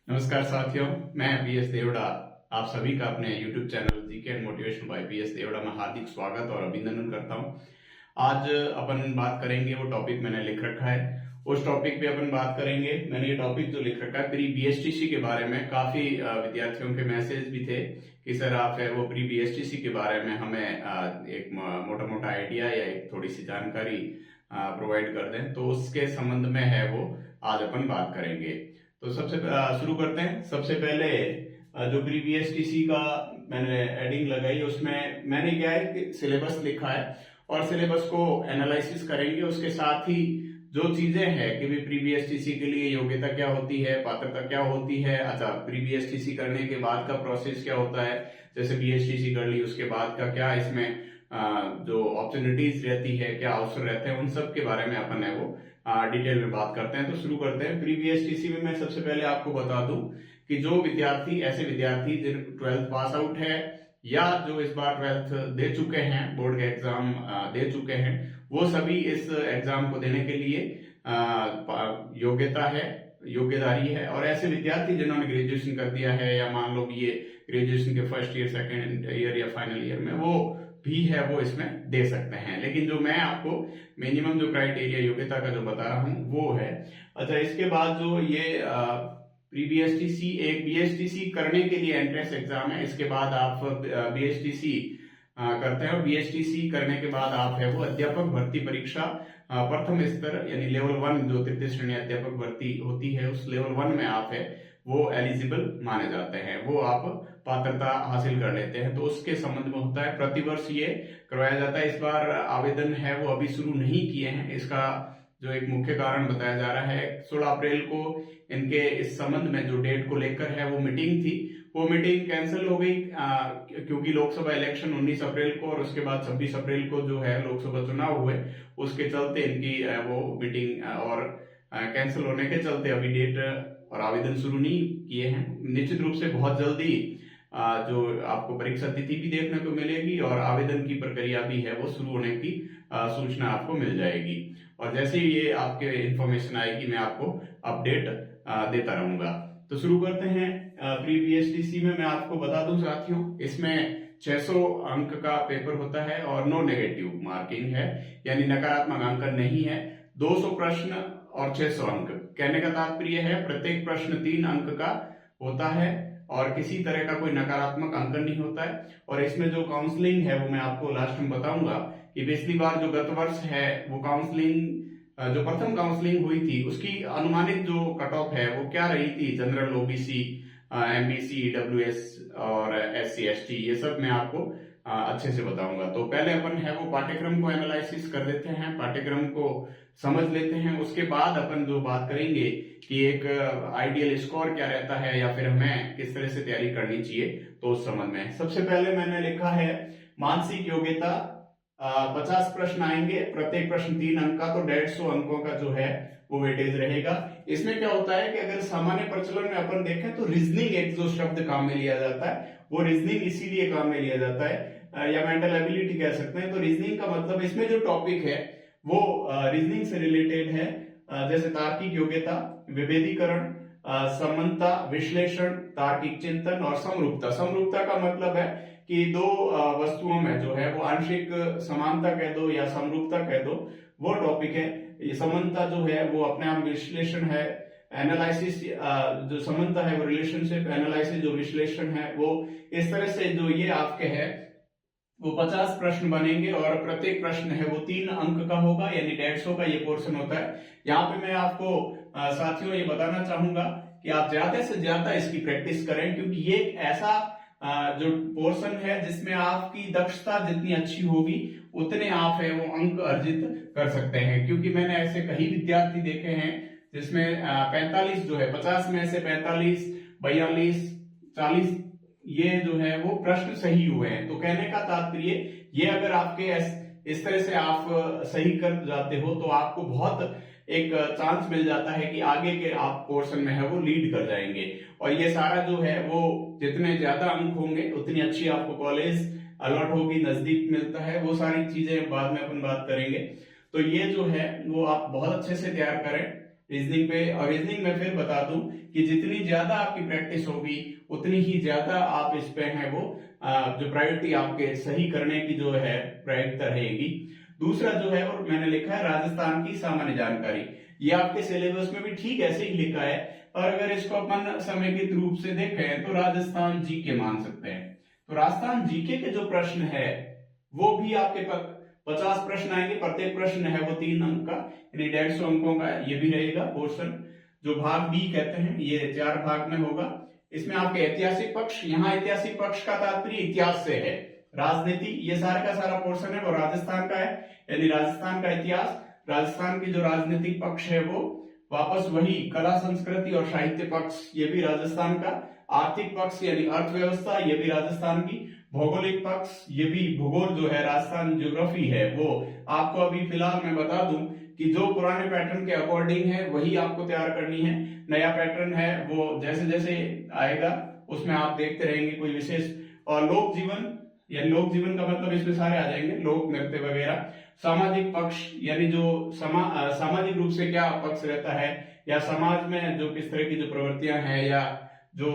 नमस्कार साथियों, मैं पीएस देवड़ा आप सभी का अपने YouTube channel GK and motivation by PS Devda में हार्दिक स्वागत और अभिनंदन करता हूं। आज अपन बात करेंगे, वो टॉपिक मैंने लिख रखा है, उस टॉपिक पे अपन बात करेंगे। मैंने ये टॉपिक जो लिख रखा है प्री बीएसटीसी के बारे में, काफी विद्यार्थियों के मैसेज भी थे कि सर आप है वो प्री बीएसटीसी के बारे में हमें एक मोटा मोटा आइडिया या एक थोड़ी सी जानकारी प्रोवाइड कर दें। तो उसके संबंध में है वो आज अपन बात करेंगे। तो सबसे शुरू करते हैं। सबसे पहले जो प्री बीएसटीसी का मैंने एडिंग लगाई, उसमें मैंने क्या है कि सिलेबस लिखा है और सिलेबस को एनालिसिस करेंगे। उसके साथ ही जो चीजें हैं कि भी प्री बीएसटीसी के लिए योग्यता क्या होती है, पात्रता क्या होती है, अच्छा प्री बीएसटीसी करने के बाद का प्रोसेस क्या होता है, जैसे बीएसटीसी कर ली उसके बाद का क्या इसमें जो अपॉर्चुनिटीज रहती है, क्या अवसर रहते हैं, उन सब के बारे में अपन है वो डिटेल में बात करते हैं। तो शुरू करते हैं। प्री बीएसटीसी में मैं सबसे पहले आपको बता दूं कि जो विद्यार्थी, ऐसे विद्यार्थी जिन 12th पास आउट है या जो इस बार 12th दे चुके हैं, बोर्ड का एग्जाम दे चुके हैं, वो सभी इस एग्जाम को देने के लिए योग्यदारी है। और ऐसे विद्यार्थी जिन्होंने ग्रेजुएशन कर दिया है या मान लो ये ग्रेजुएशन के फर्स्ट ईयर, सेकेंड ईयर या फाइनल ईयर में वो भी है वो इसमें दे सकते हैं। लेकिन जो मैं आपको मिनिमम जो क्राइटेरिया योग्यता का जो बता रहा हूं वो है। अच्छा, इसके बाद जो ये प्री बीएसटीसी, एक बीएसटीसी करने के लिए एंट्रेंस एग्जाम है। इसके बाद आप बीएसटीसी करते हैं और बीएसटीसी करने के बाद आप है वो अध्यापक भर्ती परीक्षा प्रथम स्तर यानी लेवल 1 जो तृतीय श्रेणी अध्यापक भर्ती होती है, उस लेवल 1 में आप है वो एलिजिबल माने जाते हैं, वो आप पात्रता हासिल कर लेते हैं। तो उसके संबंध में होता है, प्रतिवर्ष ये करवाया जाता है। इस बार आवेदन है वो अभी शुरू नहीं किए हैं। इसका जो एक मुख्य कारण बताया जा रहा है, 16 अप्रैल को इनके इस संबंध में जो डेट को लेकर है वो मीटिंग थी, वो मीटिंग कैंसिल हो गई क्योंकि लोकसभा इलेक्शन 19 अप्रैल को और उसके बाद 26 अप्रैल को जो है लोकसभा चुनाव हुए, उसके चलते इनकी वो मीटिंग और कैंसिल होने के चलते अभी डेट और आवेदन शुरू नहीं किए हैं। निश्चित रूप से बहुत जल्दी जो आपको परीक्षा तिथि भी देखने को मिलेगी और आवेदन की प्रक्रिया भी है वो शुरू होने की सूचना आपको मिल जाएगी। और जैसे ही ये आपके इंफॉर्मेशन आएगी मैं आपको अपडेट देता रहूंगा। तो शुरू करते हैं। प्री बीएसटीसी में मैं आपको बता दूं साथियों, इसमें 600 अंक का पेपर होता है और नो नेगेटिव मार्किंग है, यानी नकारात्मक अंकन नहीं है। 200 प्रश्न और 600 अंक। कहने का तात्पर्य है प्रत्येक प्रश्न 3 अंक का होता है और किसी तरह का कोई नकारात्मक अंकन नहीं होता है। और इसमें जो काउंसलिंग है वो मैं आपको लास्ट में बताऊंगा कि पिछली बार जो गत वर्ष है वो काउंसलिंग, जो प्रथम काउंसलिंग हुई थी उसकी अनुमानित जो कट ऑफ है वो क्या रही थी। जनरल, ओबीसी, एमबीसी, ईडब्ल्यूएस और एससी एसटी, ये सब मैं आपको अच्छे से बताऊंगा। तो पहले अपन है वो पाठ्यक्रम को एनालिसिस कर लेते हैं, पाठ्यक्रम को समझ लेते हैं। उसके बाद अपन जो बात करेंगे कि एक आइडियल स्कोर क्या रहता है या फिर हमें किस तरह से तैयारी करनी चाहिए, तो उस संबंध में सबसे पहले मैंने लिखा है मानसिक योग्यता 50 प्रश्न आएंगे, प्रत्येक प्रश्न 3 अंक का, तो 150 अंकों का जो है वो वेटेज रहेगा। इसमें क्या होता है कि अगर सामान्य प्रचलन में अपन देखें तो रीजनिंग एक जो शब्द काम में लिया जाता है, वो रीजनिंग इसीलिए काम में लिया जाता है या मेंटल एबिलिटी कह सकते हैं। तो रीजनिंग का मतलब इसमें जो टॉपिक है वो रीजनिंग से रिलेटेड है, जैसे तार्किक योग्यता, विभेदीकरण, समानता, विश्लेषण, तार्किक चिंतन और समरूपता। समरूपता का मतलब है कि दो वस्तुओं में जो है वो आंशिक समानता कह दो या समरूपता कह दो, वो टॉपिक है। ये समानता जो है वो अपने आप विश्लेषण है, एनालिसिस जो समानता है वो रिलेशनशिप, एनालिसिस जो विश्लेषण है वो इस तरह से जो ये आपके है वो 50 प्रश्न बनेंगे और प्रत्येक प्रश्न है वो 3 अंक का होगा, यानी 150 का ये पोर्शन होता है। यहाँ पे मैं आपको साथियों ये बताना चाहूंगा कि आप ज्यादा से ज्यादा इसकी प्रैक्टिस करें, क्योंकि ये एक ऐसा जो पोर्शन है जिसमें आपकी दक्षता जितनी अच्छी होगी उतने आप है वो अंक अर्जित कर सकते हैं। क्योंकि मैंने ऐसे कई विद्यार्थी देखे हैं जिसमें 45 जो है 50 में से 45, 42, 40 ये जो है वो प्रश्न सही हुए हैं। तो कहने का तात्पर्य ये अगर आपके इस तरह से आप सही कर जाते हो तो आपको बहुत एक चांस मिल जाता है कि आगे के आप पोर्शन में है वो लीड कर जाएंगे। और ये सारा जो है वो जितने ज्यादा अंक होंगे उतनी अच्छी आपको कॉलेज अलॉट होगी, नजदीक मिलता है, वो सारी चीजें बाद में अपन बात करेंगे। तो ये जो है वो आप बहुत अच्छे से तैयार करें रीजनिंग पे। और रीजनिंग में फिर बता दूं कि जितनी ज्यादा आपकी प्रैक्टिस होगी उतनी ही ज्यादा आप इस पे है वो जो प्रायोरिटी आपके सही करने की जो है प्रायोरिकता रहेगी। दूसरा जो है और मैंने लिखा है राजस्थान की सामान्य जानकारी। ये आपके सिलेबस में भी ठीक ऐसे ही लिखा है, और अगर इसको अपन समेकित रूप से देखें तो राजस्थान जीके मान सकते हैं। तो राजस्थान जीके के जो प्रश्न है वो भी आपके 50 प्रश्न आएंगे। प्रत्येक प्रश्न है वो 3 अंक का, यानी 150 अंकों का ये भी रहेगा पोर्शन। जो भाग बी कहते हैं ये 4 भाग में होगा। इसमें आपके ऐतिहासिक पक्ष, यहाँ ऐतिहासिक पक्ष का तात्पर्य इतिहास से है। राजनीति, ये सारा का सारा पोर्शन है वो राजस्थान का है, यानी राजस्थान का इतिहास। राजस्थान की जो राजनीतिक पक्ष है वो वापस वही कला संस्कृति और साहित्य पक्ष, ये भी राजस्थान का। आर्थिक पक्ष यानी अर्थव्यवस्था, ये भी राजस्थान की। भौगोलिक पक्ष, ये भी भूगोल जो है राजस्थान ज्योग्राफी है वो आपको अभी फिलहाल मैं बता दूं कि जो पुराने पैटर्न के अकॉर्डिंग है वही आपको तैयार करनी है। नया पैटर्न है वो जैसे जैसे आएगा उसमें आप देखते रहेंगे कोई विशेष। और लोक जीवन, यानी लोक जीवन का मतलब इसमें सारे आ जाएंगे, लोक नृत्य वगैरह। सामाजिक पक्ष यानी जो सामाजिक रूप से क्या पक्ष रहता है, या समाज में जो किस तरह की जो प्रवृत्तियां हैं या जो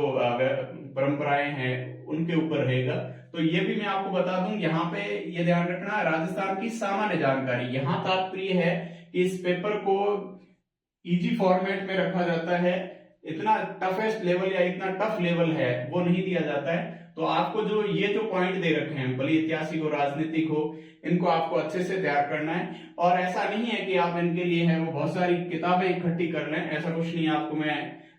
परंपराएं हैं उनके ऊपर रहेगा। तो ये भी मैं आपको बता दूं, यहाँ पे ये ध्यान रखना, राजस्थान की सामान्य जानकारी। यहाँ तात्पर्य है कि इस पेपर को इजी फॉर्मेट में रखा जाता है, इतना टफेस्ट लेवल या इतना टफ लेवल है वो नहीं दिया जाता है। तो आपको जो ये जो पॉइंट दे रखे हैं, भले ऐतिहासिक हो राजनीतिक हो, इनको आपको अच्छे से तैयार करना है। और ऐसा नहीं है कि आप इनके लिए है वो बहुत सारी किताबें इकट्ठी कर लें, ऐसा कुछ नहीं है। आपको मैं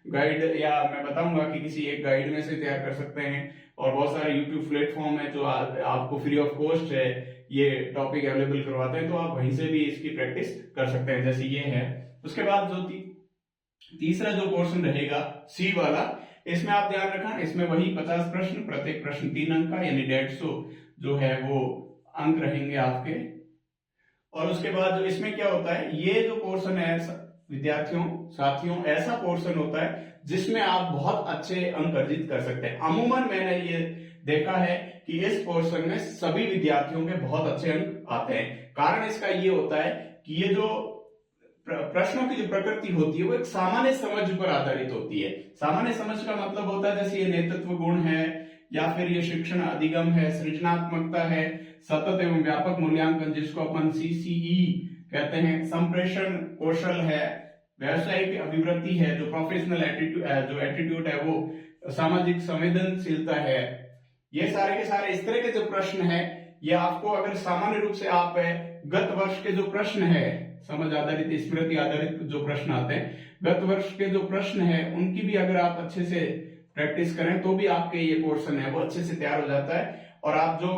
गाइड या मैं बताऊंगा कि किसी एक गाइड में से तैयार कर सकते हैं, और बहुत सारे यूट्यूब प्लेटफॉर्म है जो आपको फ्री ऑफ कॉस्ट है ये टॉपिक अवेलेबल करवाते हैं, तो आप वहीं से भी इसकी प्रैक्टिस कर सकते हैं, जैसे ये है। उसके बाद जो तीसरा जो पोर्शन रहेगा सी वाला, इसमें आप ध्यान रखना, इसमें वही 50 प्रश्न, प्रत्येक प्रश्न 3 अंक का, यानी 150 जो है वो अंक रहेंगे आपके। और उसके बाद जो इसमें क्या होता है, ये जो पोर्शन है विद्यार्थियों साथियों, ऐसा पोर्शन होता है जिसमें आप बहुत अच्छे अंक अर्जित कर सकते हैं। अमूमन मैंने ये देखा है कि इस पोर्शन में सभी विद्यार्थियों के बहुत अच्छे अंक आते हैं। कारण इसका ये होता है कि ये जो प्रश्नों की जो प्रकृति होती है वो एक सामान्य समझ पर आधारित होती है। सामान्य समझ का मतलब होता है जैसे ये नेतृत्व गुण है, या फिर ये शिक्षण अधिगम है, सृजनात्मकता है, सतत एवं व्यापक मूल्यांकन जिसको अपन सीसीई कहते हैं, संप्रेषण कौशल है, व्यवसायिक अभिवृद्धि है, जो प्रोफेशनल एटीट्यूड है वो, सामाजिक संवेदनशीलता है। ये सारे के सारे इस तरह के जो प्रश्न है ये आपको अगर सामान्य रूप से आप गत वर्ष के जो प्रश्न है, समझ आधारित स्मृति आधारित जो प्रश्न आते हैं, गत वर्ष के जो प्रश्न है उनकी भी अगर आप अच्छे से प्रैक्टिस करें तो भी आपके ये पोर्शन है वो अच्छे से तैयार हो जाता है। और आप जो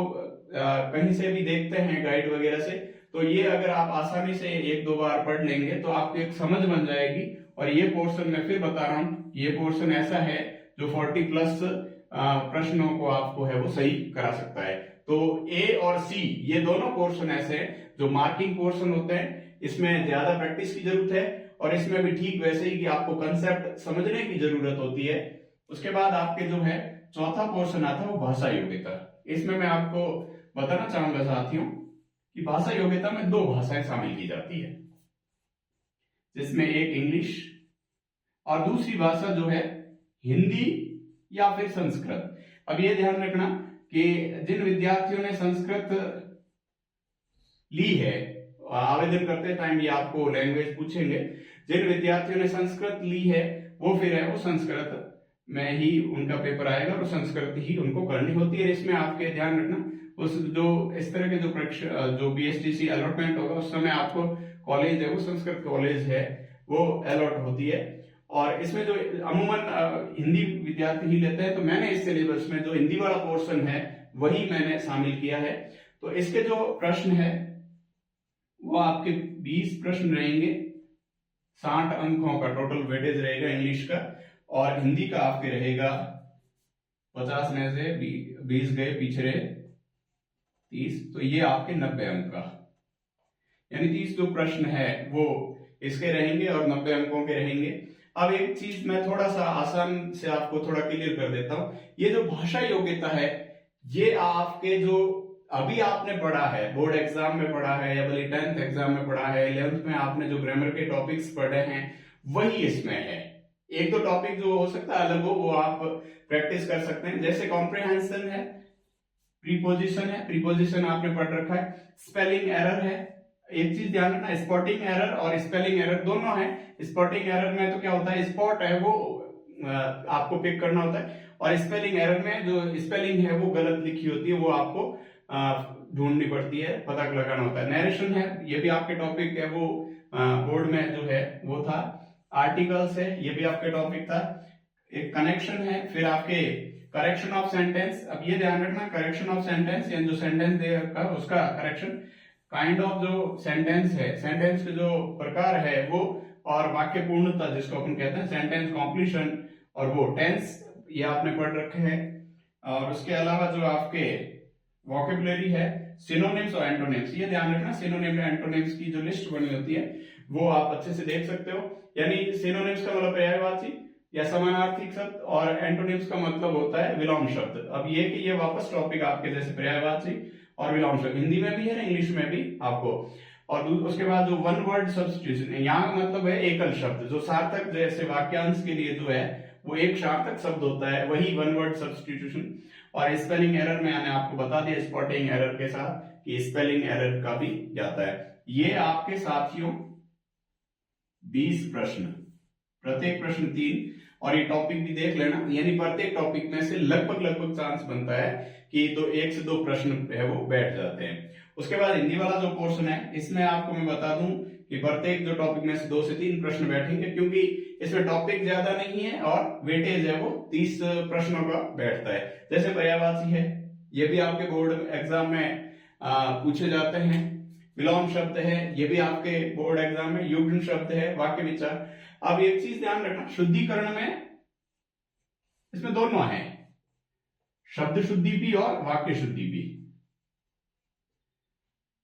कहीं से भी देखते हैं गाइड वगैरह से, तो ये अगर आप आसानी से 1-2 बार पढ़ लेंगे तो आपको एक समझ बन जाएगी। और ये पोर्शन मैं फिर बता रहा हूं, ये पोर्शन ऐसा है जो 40+ प्रश्नों को आपको है वो सही करा सकता है। तो ए और सी ये दोनों पोर्शन ऐसे हैं जो मार्किंग पोर्शन होते हैं, इसमें ज्यादा प्रैक्टिस की जरूरत है, और इसमें भी ठीक वैसे ही कि आपको कंसेप्ट समझने की जरूरत होती है। उसके बाद आपके जो है चौथा पोर्शन आता है वो भाषा योग्यता। इसमें मैं आपको बताना चाहूंगा साथियों कि भाषा योग्यता में 2 भाषाएं शामिल की जाती है, जिसमें एक इंग्लिश और दूसरी भाषा जो है हिंदी या फिर संस्कृत। अब ये ध्यान रखना कि जिन विद्यार्थियों ने संस्कृत ली है, आवेदन करते टाइम ये आपको लैंग्वेज पूछेंगे, जिन विद्यार्थियों ने संस्कृत ली है वो फिर है वो संस्कृत में ही उनका पेपर आएगा और संस्कृत ही उनको करनी होती है। इसमें आपके ध्यान रखना उस जो इस तरह के जो BSTC अलॉटमेंट होगा उस समय आपको कॉलेज है वो संस्कृत कॉलेज है वो अलॉट होती है। और इसमें जो अमूमन हिंदी विद्यार्थी ही लेते हैं, तो मैंने इस सिलेबस में जो हिंदी वाला पोर्शन है वही मैंने शामिल किया है। तो इसके जो प्रश्न है वो आपके 20 प्रश्न रहेंगे, 60 अंकों का टोटल वेटेज रहेगा इंग्लिश का, और हिंदी का आपके रहेगा 50 में से 20 गए पिछड़े 30, तो ये आपके 90 अंक का, यानी 30 जो प्रश्न है वो इसके रहेंगे और 90 अंकों के रहेंगे। अब एक चीज मैं थोड़ा सा आसान से आपको थोड़ा क्लियर कर देता हूं, ये जो भाषा योग्यता है ये आपके जो अभी आपने पढ़ा है, बोर्ड एग्जाम में पढ़ा है या भले 10th एग्जाम में पढ़ा है, 11th में आपने जो ग्रामर के टॉपिक्स पढ़े हैं वही इसमें है। एक दो टॉपिक जो हो सकता है अलग हो वो आप प्रैक्टिस कर सकते हैं, जैसे कॉम्प्रिहेंशन है, प्रीपोजिशन आपने पढ़ रखा है, स्पेलिंग एरर है। एक चीज ध्यान रखना, स्पॉटिंग एरर और स्पेलिंग एरर दोनों है। स्पॉटिंग एरर में तो क्या होता है, स्पॉट है वो आपको पिक करना होता है, और स्पेलिंग एरर में जो स्पेलिंग है वो गलत लिखी होती है, वो आपको ढूंढनी पड़ती है, पता लगाना होता है। नरेशन है, ये भी आपके टॉपिक है, वो बोर्ड में जो है वो था। आर्टिकल्स है, ये भी आपके टॉपिक था। एक कनेक्शन है, फिर आपके करेक्शन ऑफ सेंटेंस। अब ये ध्यान रखना, करेक्शन ऑफ सेंटेंस यानी जो सेंटेंस दे रखा है उसका करेक्शन, काइंड ऑफ जो सेंटेंस है, सेंटेंस के जो प्रकार है वो, और वाक्य पूर्णता जिसको अपन कहते हैं, सेंटेंस कॉम्प्लीशन, और वो टेंस, ये आपने पढ़ रखे हैं। और उसके अलावा जो आपके वोकेबुलरी है, सिनोनिम्स और एंटोनिम्स, ये ध्यान रखना, सिनोनिम और एंटोनिम्स की जो लिस्ट बनी होती है वो आप अच्छे से देख सकते हो। यानी सिनोनिम्स का मतलब पर्यायवाची या समानार्थी शब्द, और एंटोनिम्स का मतलब होता है विलोम शब्द। अब ये कि ये वापस टॉपिक आपके जैसे पर्यायवाची और विलोम शब्द हिंदी में भी है, इंग्लिश में भी आपको। और उसके बाद जो वन वर्ड सब्स्टिट्यूशन, यहाँ मतलब है एकल शब्द, जो सार्थक जैसे वाक्यांश के लिए जो है वो एक सार्थक शब्द होता है, वही वन वर्ड सब्स्टिट्यूशन। और स्पेलिंग एरर में मैंने आपको बता दिया स्पॉटिंग एरर के साथ कि स्पेलिंग एरर का भी जाता है। ये आपके साथियों 20 प्रश्न, प्रत्येक प्रश्न 3, और ये टॉपिक भी देख लेना, यानी प्रत्येक टॉपिक में से लगभग चांस बनता है कि तो 1 से 2 प्रश्न है वो बैठ जाते हैं। उसके बाद हिंदी वाला जो पोर्शन है, इसमें आपको मैं बता दूं कि प्रत्येक जो टॉपिक में से 2 से 3 प्रश्न बैठेंगे, क्योंकि इसमें टॉपिक ज्यादा नहीं है और वेटेज है वो 30 प्रश्नों का बैठता है। जैसे पर्यायवाची है, ये भी आपके बोर्ड एग्जाम में पूछे जाते हैं। विलोम शब्द है, ये भी आपके बोर्ड एग्जाम में। युग्म शब्द है, वाक्य विचार। अब एक चीज ध्यान रखना, शुद्धिकरण में इसमें दोनों है, शब्द शुद्धि भी और वाक्य शुद्धि भी।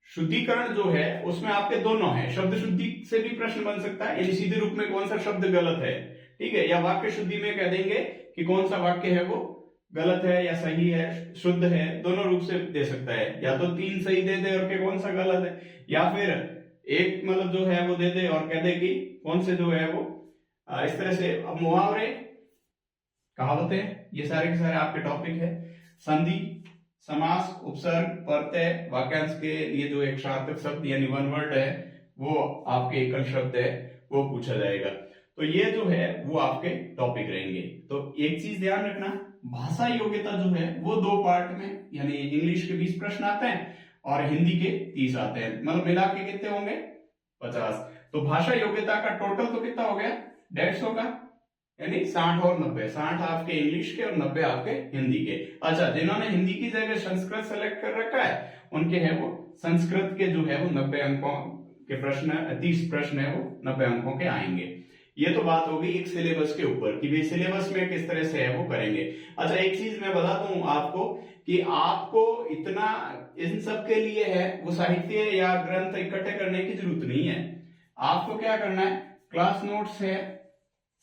शुद्धिकरण जो है उसमें आपके दोनों है, शब्द शुद्धि से भी प्रश्न बन सकता है, यानी सीधे रूप में कौन सा शब्द गलत है, ठीक है, या वाक्य शुद्धि में कह देंगे कि कौन सा वाक्य है वो गलत है या सही है, शुद्ध है, दोनों रूप से दे सकता है। या तो 3 सही दे दे और के कौन सा गलत है, या फिर एक मतलब जो है वो दे दे और कह दे कि कौन से जो है वो इस तरह से। अब मुहावरे, कहावतें, ये सारे के सारे आपके टॉपिक है। संधि, समास, उपसर्ग, प्रत्यय, वाक्यांश के लिए जो एक सार्थक शब्द यानी वन वर्ड है वो आपके एकल शब्द है वो पूछा जाएगा। तो ये जो है वो आपके टॉपिक रहेंगे। तो एक चीज ध्यान रखना, भाषा योग्यता जो है वो 2 पार्ट में, यानी इंग्लिश के 20 प्रश्न आते हैं और हिंदी के 30 आते हैं, मतलब मिला के कितने होंगे 50। तो भाषा योग्यता का टोटल तो कितना हो गया 150 का, यानी 60 और 90, 60 आपके इंग्लिश के और 90 आपके हिंदी के। अच्छा, जिन्होंने हिंदी की जगह संस्कृत सेलेक्ट कर रखा है उनके है वो संस्कृत के जो है वो 90 अंकों के प्रश्न, 30 प्रश्न है वो 90 अंकों के आएंगे। ये तो बात होगी एक सिलेबस के ऊपर कि भाई सिलेबस में किस तरह से है वो करेंगे। अच्छा, एक चीज मैं बता दूं आपको कि आपको इतना इन सब के लिए है वो साहित्य या ग्रंथ इकट्ठे करने की जरूरत नहीं है। आपको क्या करना है, क्लास नोट्स है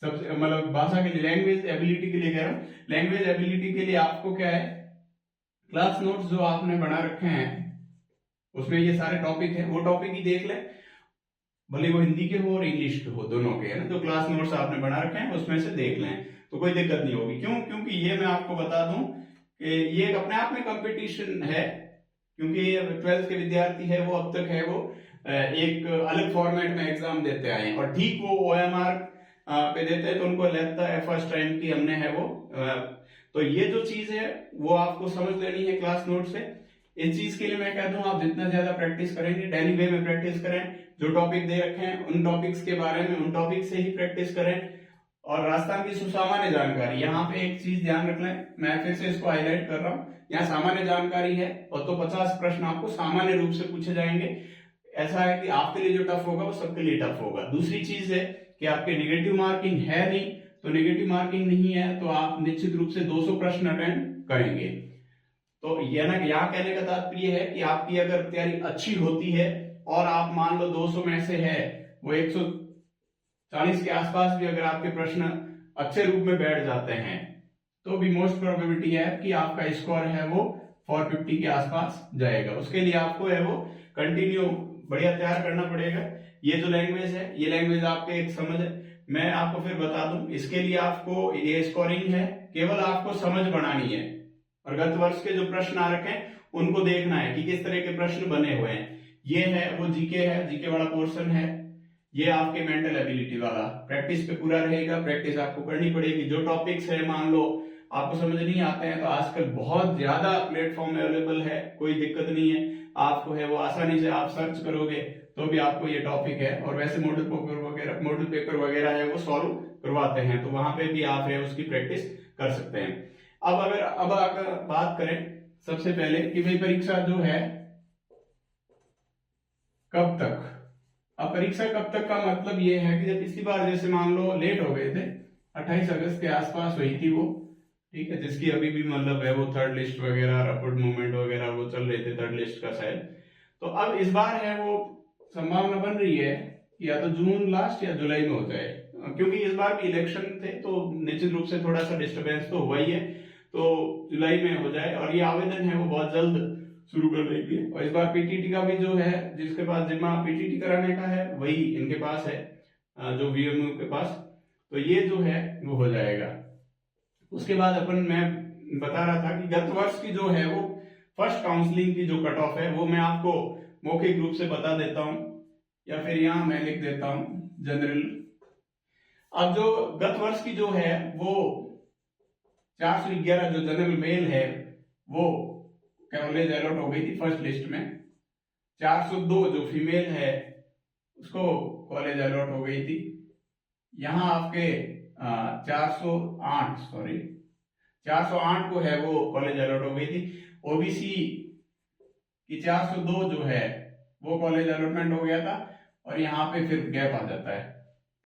सबसे, मतलब भाषा के लिए, लैंग्वेज एबिलिटी के लिए कह रहा हूं, लैंग्वेज एबिलिटी के लिए आपको क्या है, क्लास नोट्स जो आपने बना रखे हैं उसमें ये सारे टॉपिक है, वो टॉपिक ही देख लें, भले वो हिंदी के हो और इंग्लिश के हो, दोनों के है ना। तो क्लास नोट्स आपने बना रखे हैं उसमें से देख लें तो कोई दिक्कत नहीं होगी। क्यों? क्योंकि ये मैं आपको बता दूं कि ये अपने आप में कंपटीशन है, क्योंकि 12th के विद्यार्थी है वो अब तक है वो एक अलग फॉर्मेट में एग्जाम देते आए हैं, और ठीक वो OMR पे देते हैं तो उनको लगता है फर्स्ट टाइम की हमने है वो। तो ये जो चीज है वो आपको समझ लेनी है क्लास नोट से। इस चीज के लिए मैं कह दूं आप जितना ज्यादा प्रैक्टिस करेंगे, डेली वे में प्रैक्टिस करें, जो टॉपिक दे रखे हैं उन टॉपिक्स के बारे में उन टॉपिक से ही प्रैक्टिस करें। और राजस्थान की सुसामान्य जानकारी, यहाँ पे एक चीज ध्यान रख लें, मैं फिर से इसको हाईलाइट कर रहा हूँ, यहाँ सामान्य जानकारी है और तो 50 प्रश्न आपको सामान्य रूप से पूछे जाएंगे। ऐसा है कि आपके लिए जो टफ होगा वो सबके लिए टफ होगा। दूसरी चीज है कि आपके नेगेटिव मार्किंग है नहीं, तो नेगेटिव मार्किंग नहीं है तो आप निश्चित रूप से 200 प्रश्न अटेंड करेंगे। तो ये ना, यहाँ कहने का तात्पर्य है कि आपकी अगर तैयारी अच्छी होती है और आप मान लो 200 में से है वो 140 के आसपास भी अगर आपके प्रश्न अच्छे रूप में बैठ जाते हैं तो भी मोस्ट प्रोबेबिलिटी है कि आपका स्कोर है वो 450 के आसपास जाएगा। उसके लिए आपको है वो कंटिन्यू बढ़िया तैयार करना पड़ेगा। ये जो लैंग्वेज है ये लैंग्वेज आपके एक समझ मैं आपको फिर बता दूं, इसके लिए आपको ये स्कोरिंग है, केवल आपको समझ बनानी है और गत वर्ष के जो प्रश्न आ रखे हैं उनको देखना है कि किस तरह के प्रश्न बने हुए हैं। ये है वो जीके है, जीके वाला पोर्शन है। ये आपके मेंटल एबिलिटी वाला प्रैक्टिस पे पूरा रहेगा, प्रैक्टिस आपको करनी पड़ेगी। जो टॉपिक्स है मान लो आपको समझ नहीं आते हैं तो आजकल बहुत ज्यादा प्लेटफॉर्म अवेलेबल है, कोई दिक्कत नहीं है, आपको है वो आसानी से आप सर्च करोगे तो भी आपको ये टॉपिक है। और वैसे मॉडल पेपर वगैरह है वो सॉल्व करवाते हैं, तो वहां पे भी आप है उसकी प्रैक्टिस कर सकते हैं। अब अगर बात करें सबसे पहले कि भाई परीक्षा जो है कब तक। अब परीक्षा कब तक का मतलब ये है कि जब पिछली बार जैसे मान लो लेट हो गए थे, 28 अगस्त के आसपास हुई थी वो, ठीक है, जिसकी अभी भी मतलब है वो थर्ड लिस्ट वगैरह अपवर्ड मूवमेंट वगैरह वो चल रहे थे थर्ड लिस्ट का शायद। तो अब इस बार है वो संभावना बन रही है कि या तो जून लास्ट या जुलाई में हो जाए, क्योंकि इस बार भी इलेक्शन थे तो निश्चित रूप से थोड़ा सा डिस्टर्बेंस तो हुआ ही है, तो जुलाई में हो जाए। और ये आवेदन है वो बहुत जल्द शुरू कर देंगे। और इस बार पीटीटी का भी जो है, जिसके पास जिम्मा पीटीटी कराने का है वही इनके पास है, जो वीएमयू के पास, तो ये जो है वो हो जाएगा। उसके बाद मैं बता रहा था कि गत वर्ष की जो है वो फर्स्ट काउंसलिंग की जो कट ऑफ है वो मैं आपको मौखिक रूप से बता देता हूं, या फिर यहां मैं लिख देता हूं जनरल। अब जो गत वर्ष की जो है वो 411 जो जनरल मेल है वो कॉलेज अलॉट हो गई थी फर्स्ट लिस्ट में। 402 जो फीमेल है उसको कॉलेज अलॉट हो गई थी। यहां आपके 408 को है वो कॉलेज अलॉट हो गई थी। ओबीसी की 402 जो है वो कॉलेज अलॉटमेंट हो गया था, और यहाँ पे फिर गैप आ जाता है।